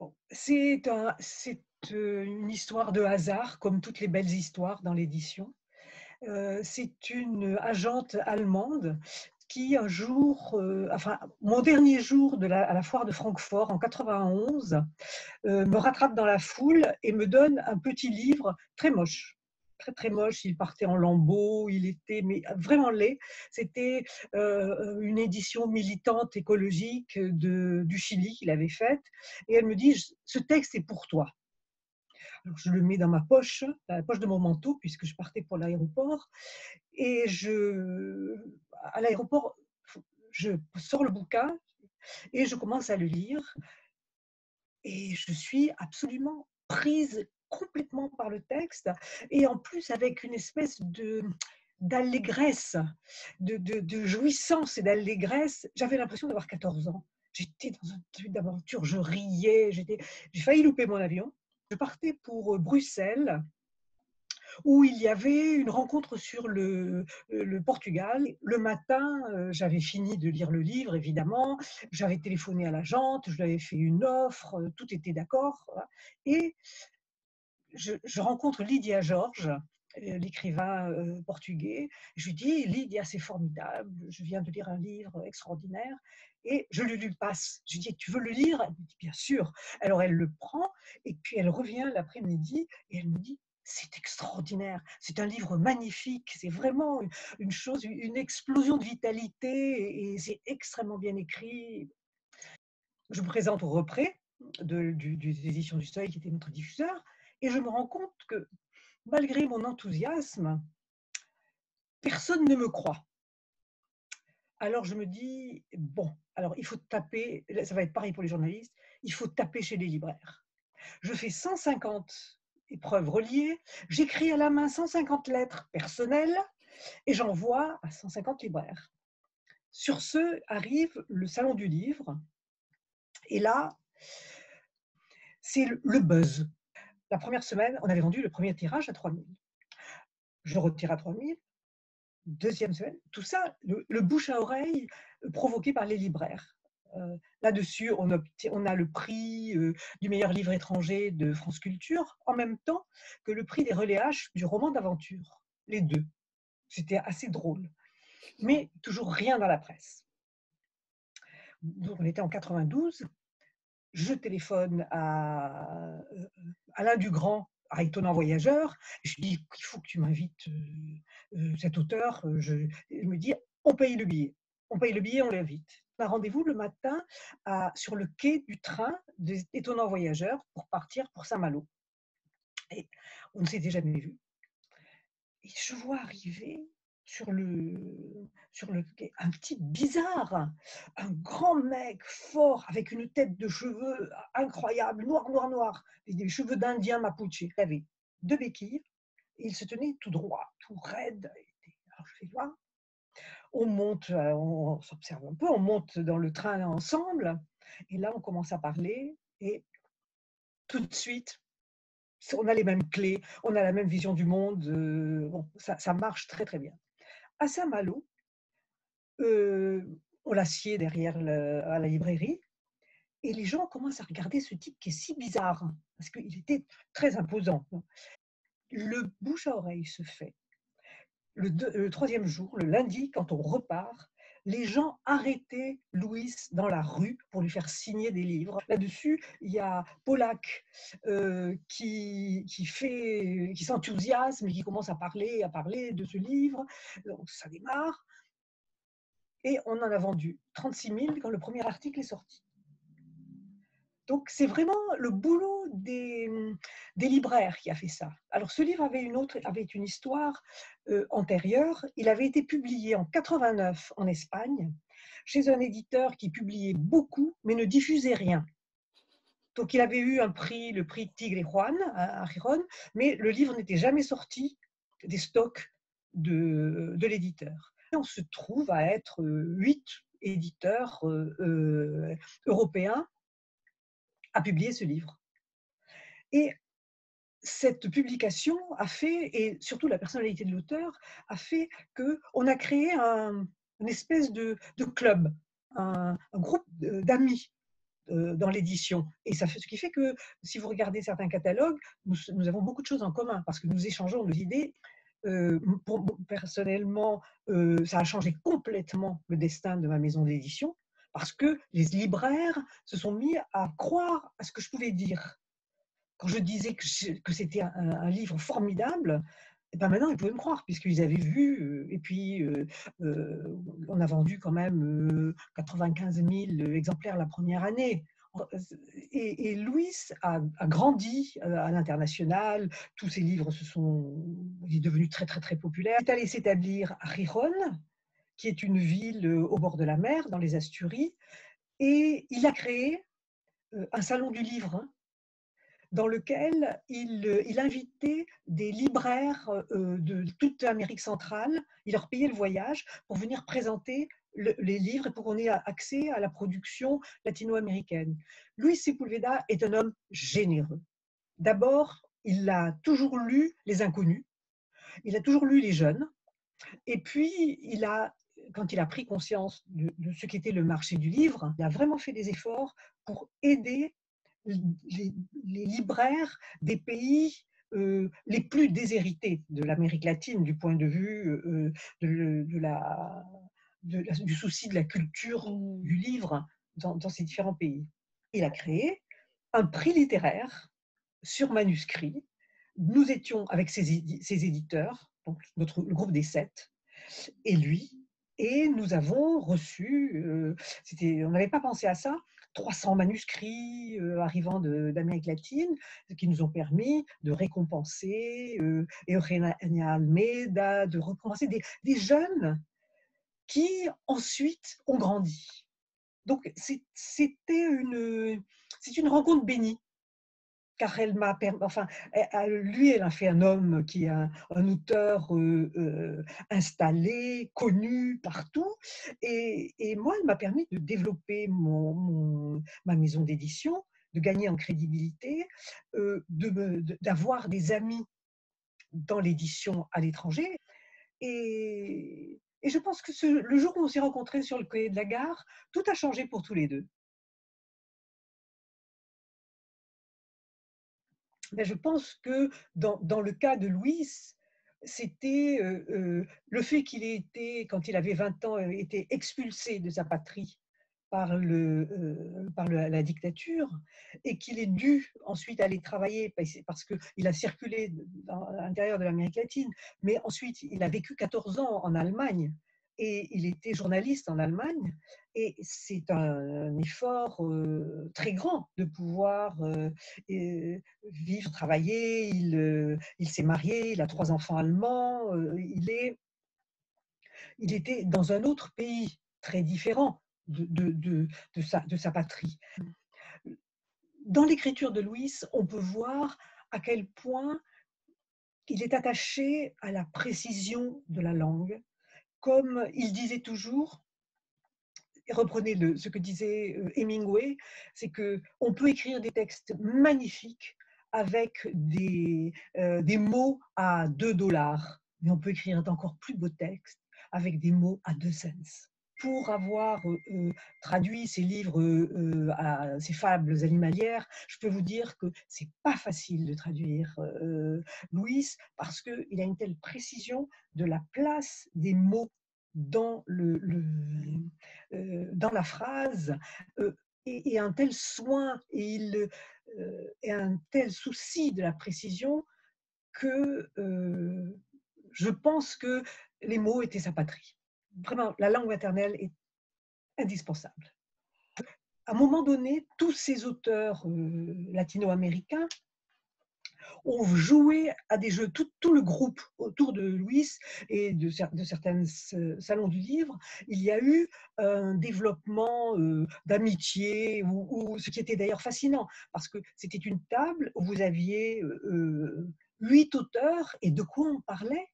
Bon, c'est une histoire de hasard, comme toutes les belles histoires dans l'édition. C'est une agente allemande qui un jour, enfin mon dernier jour à la foire de Francfort en 91, me rattrape dans la foule et me donne un petit livre très moche. Très, très moche, il partait en lambeaux, il était mais vraiment laid. C'était, une édition militante écologique du Chili qu'il avait faite et elle me dit: «Ce texte est pour toi». Alors je le mets dans la poche de mon manteau puisque je partais pour l'aéroport et à l'aéroport, je sors le bouquin et je commence à le lire et je suis absolument prise complètement par le texte et en plus avec une espèce d'allégresse, de jouissance et d'allégresse. J'avais l'impression d'avoir 14 ans. J'étais dans un truc d'aventure, je riais, j'ai failli louper mon avion. Je partais pour Bruxelles où il y avait une rencontre sur le Portugal. Le matin, j'avais fini de lire le livre, évidemment. J'avais téléphoné à l'agente, je lui avais fait une offre, tout était d'accord. Voilà. Et je rencontre Lydia Georges, l'écrivain portugais. Je lui dis: Lydia, c'est formidable, je viens de lire un livre extraordinaire. Et je lui passe. Je lui dis: tu veux le lire? Elle me dit: bien sûr. Alors elle le prend et puis elle revient l'après-midi et elle me dit: c'est extraordinaire, c'est un livre magnifique, c'est vraiment une chose, une explosion de vitalité et c'est extrêmement bien écrit. Je me présente au Repré des éditions du Seuil, qui était notre diffuseur, et je me rends compte que malgré mon enthousiasme, personne ne me croit. Alors je me dis, bon, alors il faut taper, ça va être pareil pour les journalistes, il faut taper chez les libraires. Je fais 150 épreuves reliées, j'écris à la main 150 lettres personnelles et j'envoie à 150 libraires. Sur ce arrive le salon du livre et là, c'est le buzz. La première semaine, on avait vendu le premier tirage à 3000. Je retire à 3000. Deuxième semaine, tout ça, le bouche à oreille provoqué par les libraires. Là-dessus, on a le prix du meilleur livre étranger de France Culture, en même temps que le prix des relais H du roman d'aventure. Les deux. C'était assez drôle. Mais toujours rien dans la presse. Donc, on était en 92. Je téléphone à Alain Dugrand, à Étonnant Voyageur. Je lui dis: il faut que tu m'invites cet auteur. Il me dit: on paye le billet. On paye le billet, on l'invite. On a rendez-vous le matin sur le quai du train des Étonnants Voyageurs pour partir pour Saint-Malo. Et on ne s'était jamais vus. Et je vois arriver sur le quai un type bizarre, un grand mec fort avec une tête de cheveux incroyable, noir, noir, noir, et des cheveux d'Indien mapuche. Il avait 2 béquilles et il se tenait tout droit, tout raide. Alors je fais voir, on monte, on s'observe un peu, on monte dans le train ensemble et là on commence à parler et tout de suite, on a les mêmes clés, on a la même vision du monde, bon, ça marche très, très bien. À Saint-Malo, on l'assied derrière à la librairie et les gens commencent à regarder ce type qui est si bizarre, parce qu'il était très imposant. Le bouche à oreille se fait. Le 3e jour, le lundi, quand on repart, les gens arrêtaient Louis dans la rue pour lui faire signer des livres. Là-dessus, il y a Pollack qui s'enthousiasme et qui commence à parler de ce livre. Donc ça démarre. Et on en a vendu 36 000 quand le premier article est sorti. Donc c'est vraiment le boulot des libraires qui a fait ça. Alors ce livre avait une histoire antérieure. Il avait été publié en 89 en Espagne, chez un éditeur qui publiait beaucoup, mais ne diffusait rien. Donc il avait eu un prix, le prix Tigre et Juan à Gijón, mais le livre n'était jamais sorti des stocks de l'éditeur. On se trouve à être 8 éditeurs européens à publier ce livre. Et cette publication a fait, et surtout la personnalité de l'auteur, a fait qu'on a créé une espèce de club, un groupe d'amis dans l'édition. Et ce qui fait que si vous regardez certains catalogues, nous avons beaucoup de choses en commun parce que nous échangeons nos idées. Personnellement, ça a changé complètement le destin de ma maison d'édition parce que les libraires se sont mis à croire à ce que je pouvais dire. Quand je disais que c'était un livre formidable, et ben maintenant ils pouvaient me croire puisqu'ils avaient vu, et puis on a vendu quand même 95 000 exemplaires la première année. Et Louis a grandi à l'international, tous ses livres il est devenu très très très populaire. Il est allé s'établir à Gijón, qui est une ville au bord de la mer, dans les Asturies, et il a créé un salon du livre, hein, dans lequel il invitait des libraires de toute l'Amérique centrale, il leur payait le voyage pour venir présenter les livres et pour qu'on ait accès à la production latino-américaine. Luis Sepúlveda est un homme généreux. D'abord, il a toujours lu les inconnus, il a toujours lu les jeunes, et puis quand il a pris conscience de ce qu'était le marché du livre, il a vraiment fait des efforts pour aider les libraires des pays les plus déshérités de l'Amérique latine du point de vue du souci de la culture du livre dans ces différents pays. Il a créé un prix littéraire sur manuscrit. Nous étions avec ses éditeurs, donc le groupe des 7, et lui, et nous avons reçu, on n'avait pas pensé à ça, 300 manuscrits arrivant d'Amérique latine, qui nous ont permis de récompenser Eugenia Almeida, de récompenser des jeunes qui ensuite ont grandi. Donc c'est une rencontre bénie. Car elle m'a permis, enfin, lui, elle a fait un homme qui est un auteur installé, connu partout, et moi, elle m'a permis de développer ma maison d'édition, de gagner en crédibilité, d'avoir des amis dans l'édition à l'étranger, et je pense que le jour où on s'est rencontrés sur le quai de la gare, tout a changé pour tous les deux. Ben, je pense que dans le cas de Louis, c'était le fait qu'il ait été, quand il avait 20 ans, été expulsé de sa patrie par la dictature et qu'il ait dû ensuite aller travailler parce qu'il a circulé à l'intérieur de l'Amérique latine, mais ensuite il a vécu 14 ans en Allemagne et il était journaliste en Allemagne, et c'est un effort très grand de pouvoir vivre, travailler. Il s'est marié, il a 3 enfants allemands, il était dans un autre pays très différent de sa patrie. Dans l'écriture de Louis, on peut voir à quel point il est attaché à la précision de la langue. Comme il disait toujours, et reprenez ce que disait Hemingway, c'est qu'on peut écrire des textes magnifiques avec des mots à $2, mais on peut écrire d'encore plus beaux textes avec des mots à 2 cents. Pour avoir traduit ces livres, ces fables animalières, je peux vous dire que c'est pas facile de traduire Louis, parce qu'il a une telle précision de la place des mots dans dans la phrase, et un tel soin et un tel souci de la précision que je pense que les mots étaient sa patrie. Vraiment, la langue maternelle est indispensable. À un moment donné, tous ces auteurs latino-américains ont joué à des jeux, tout le groupe autour de Louis et de certains salons du livre. Il y a eu un développement d'amitié, ce qui était d'ailleurs fascinant, parce que c'était une table où vous aviez 8 auteurs, et de quoi on parlait?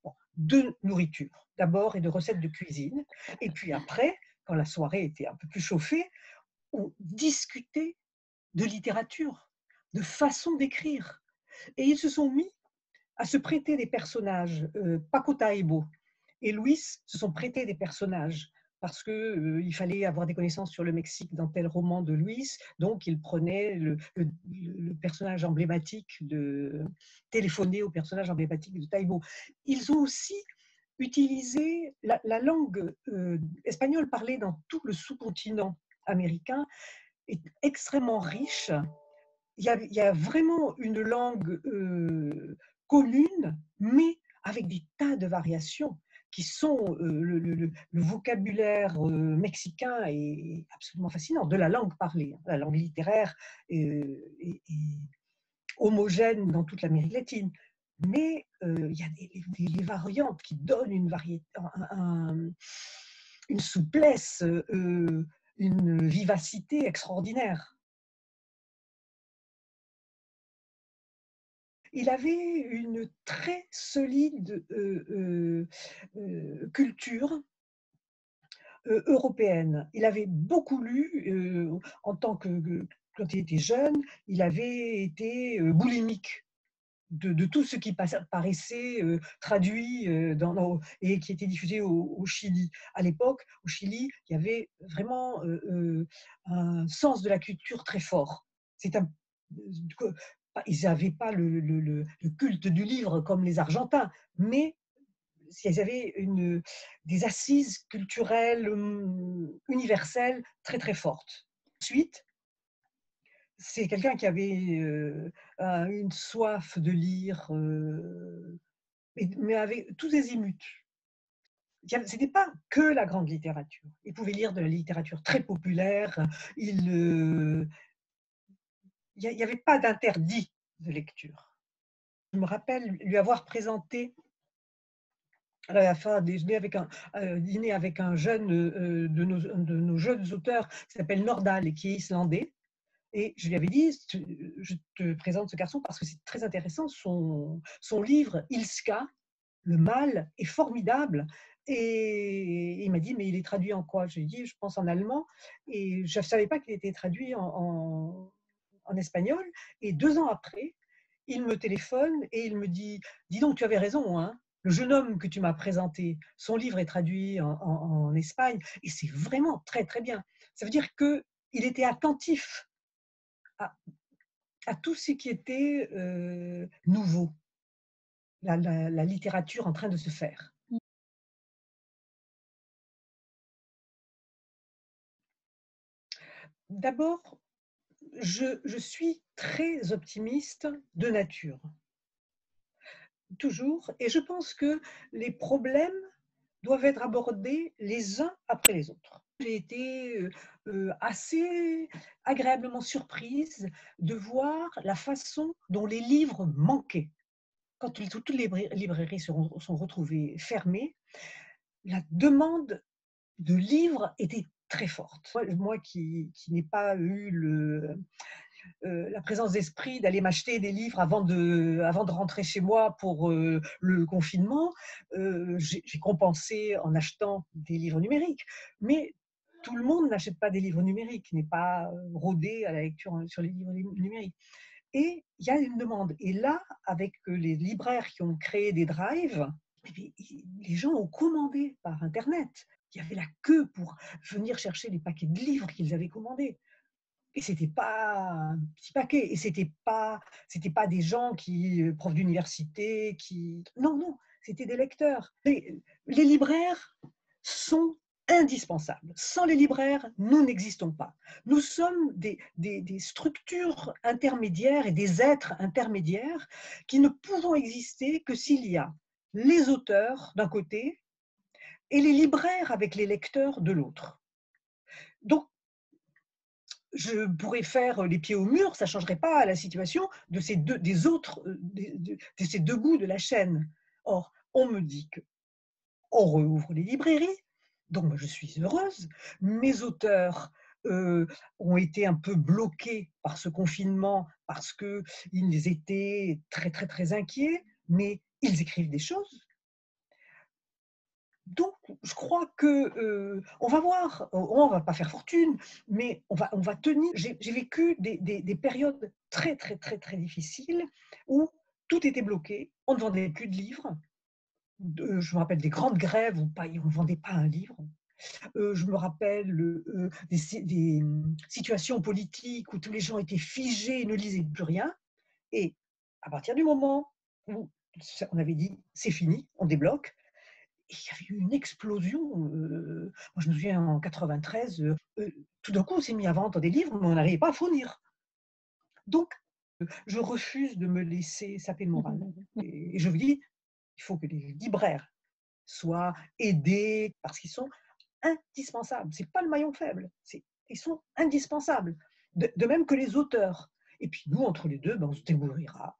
Bon, de nourriture d'abord et de recettes de cuisine, et puis après, quand la soirée était un peu plus chauffée, on discutait de littérature, de façon d'écrire. Et ils se sont mis à se prêter des personnages. Paco Taibo et Louis se sont prêtés des personnages parce que, il fallait avoir des connaissances sur le Mexique dans tel roman de Luis, donc il prenait le personnage emblématique de téléphoner au personnage emblématique de Taibo. Ils ont aussi utilisé la langue, espagnole parlée dans tout le sous-continent américain est extrêmement riche. Il y a vraiment une langue, commune, mais avec des tas de variations qui sont, le vocabulaire, mexicain est absolument fascinant, de la langue parlée, hein. La langue littéraire est homogène dans toute l'Amérique latine, mais il y a des variantes qui donnent une variété, une souplesse, une vivacité extraordinaire. Il avait une très solide culture européenne. Il avait beaucoup lu, en tant quand il était jeune, il avait été boulimique de tout ce qui paraissait traduit et qui était diffusé au Chili. À l'époque, au Chili, il y avait vraiment un sens de la culture très fort. C'est un, ils n'avaient pas le culte du livre comme les Argentins, mais ils avaient des assises culturelles universelles très très fortes. Ensuite, c'est quelqu'un qui avait une soif de lire, mais avec tous azimuts. Ce n'était pas que la grande littérature. Il pouvait lire de la littérature très populaire. Il n'y avait pas d'interdit de lecture. Je me rappelle lui avoir présenté à la fin dîner avec un jeune de nos jeunes auteurs qui s'appelle Nordal et qui est islandais. Et je lui avais dit, je te présente ce garçon parce que c'est très intéressant. Son livre, Ilska, le mal, est formidable. Et il m'a dit, mais il est traduit en quoi? Je lui ai dit, je pense en allemand. Et je ne savais pas qu'il était traduit en espagnol. Et 2 ans après, il me téléphone et il me dit, dis donc, tu avais raison, hein. Le jeune homme que tu m'as présenté, son livre est traduit en Espagne et c'est vraiment très, très bien. Ça veut dire qu'il était attentif à, à tout ce qui était nouveau, la littérature en train de se faire. D'abord, je suis très optimiste de nature, toujours, et je pense que les problèmes doivent être abordés les uns après les autres. J'ai été assez agréablement surprise de voir la façon dont les livres manquaient. Quand toutes les librairies sont retrouvées fermées, la demande de livres était très forte. Moi qui n'ai pas eu la présence d'esprit d'aller m'acheter des livres avant de rentrer chez moi pour le confinement, j'ai compensé en achetant des livres numériques. Mais tout le monde n'achète pas des livres numériques, n'est pas rodé à la lecture sur les livres numériques. Et il y a une demande. Et là, avec les libraires qui ont créé des drives, les gens ont commandé par Internet. Il y avait la queue pour venir chercher les paquets de livres qu'ils avaient commandés. Et c'était pas un petit paquet. Et c'était pas des gens profs d'université, non, non, c'était des lecteurs. Les libraires sont indispensables. Sans les libraires, nous n'existons pas. Nous sommes des structures intermédiaires et des êtres intermédiaires qui ne pourront exister que s'il y a les auteurs d'un côté et les libraires avec les lecteurs de l'autre. Donc, je pourrais faire les pieds au mur, ça ne changerait pas la situation de ces deux bouts de la chaîne. Or, on me dit qu'on rouvre les librairies, donc moi, je suis heureuse. Mes auteurs ont été un peu bloqués par ce confinement parce qu'ils étaient très, très, très inquiets, mais ils écrivent des choses. Donc, je crois que on va voir, on va pas faire fortune, mais on va tenir. J'ai vécu des périodes très, très, très, très difficiles où tout était bloqué, on ne vendait plus de livres. Je me rappelle des grandes grèves où on ne vendait pas un livre. Je me rappelle des situations politiques où tous les gens étaient figés et ne lisaient plus rien. Et à partir du moment où on avait dit: «C'est fini, on débloque», il y avait eu une explosion. Moi, je me souviens en 93, tout d'un coup, on s'est mis à vendre des livres, mais on n'arrivait pas à fournir. Donc, je refuse de me laisser saper le moral. Et je vous dis, il faut que les libraires soient aidés parce qu'ils sont indispensables. C'est pas le maillon faible, ils sont indispensables. De même que les auteurs. Et puis nous, entre les deux, ben, on se débrouillera.